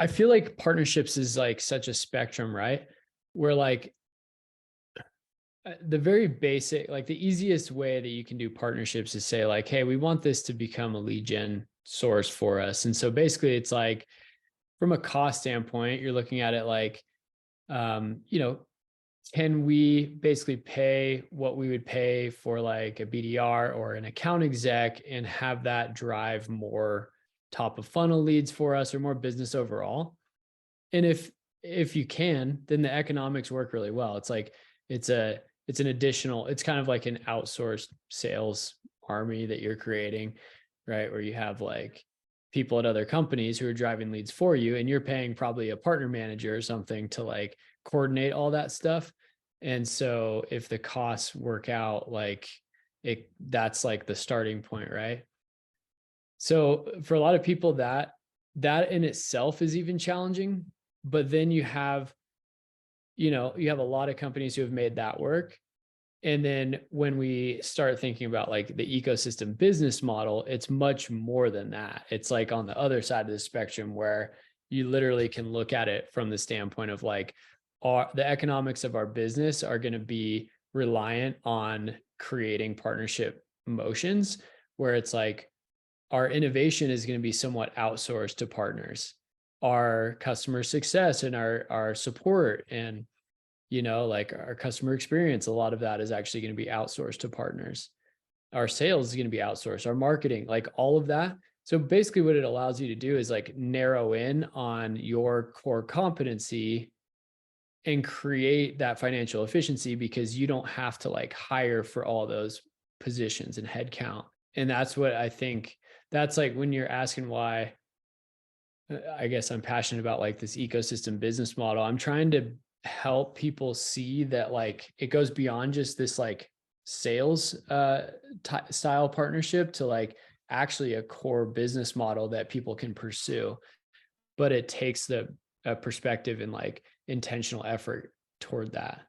I feel like partnerships is like such a spectrum, right? Where like the very basic, like the easiest way that you can do partnerships is say like, hey, we want this to become a lead gen source for us. And so basically it's like from a cost standpoint, you're looking at it like, you know, can we basically pay what we would pay for like a BDR or an account exec and have that drive more top of funnel leads for us or more business overall? And if you can, then the economics work really well. It's like it's a it's an additional, it's kind of like an outsourced sales army that you're creating, right? Where you have like people at other companies who are driving leads for you, and you're paying probably a partner manager or something to like coordinate all that stuff. And so if the costs work out, like that's like the starting point, right? So for a lot of people, that in itself is even challenging. But then you have a lot of companies who have made that work. And then when we start thinking about like the ecosystem business model, it's much more than that. It's like on the other side of the spectrum where you literally can look at it from the standpoint of like, the economics of our business are going to be reliant on creating partnership motions, where it's like our innovation is going to be somewhat outsourced to partners. Our customer success and our support and like our customer experience, a lot of that is actually going to be outsourced to partners. Our sales is going to be outsourced, our marketing, like all of that. So basically what it allows you to do is like narrow in on your core competency and create that financial efficiency because you don't have to like hire for all those positions and headcount. And that's what I think, that's like when you're asking why, I guess I'm passionate about like this ecosystem business model. I'm trying to help people see that like it goes beyond just this like sales style partnership to like actually a core business model that people can pursue, but it takes the perspective and like intentional effort toward that.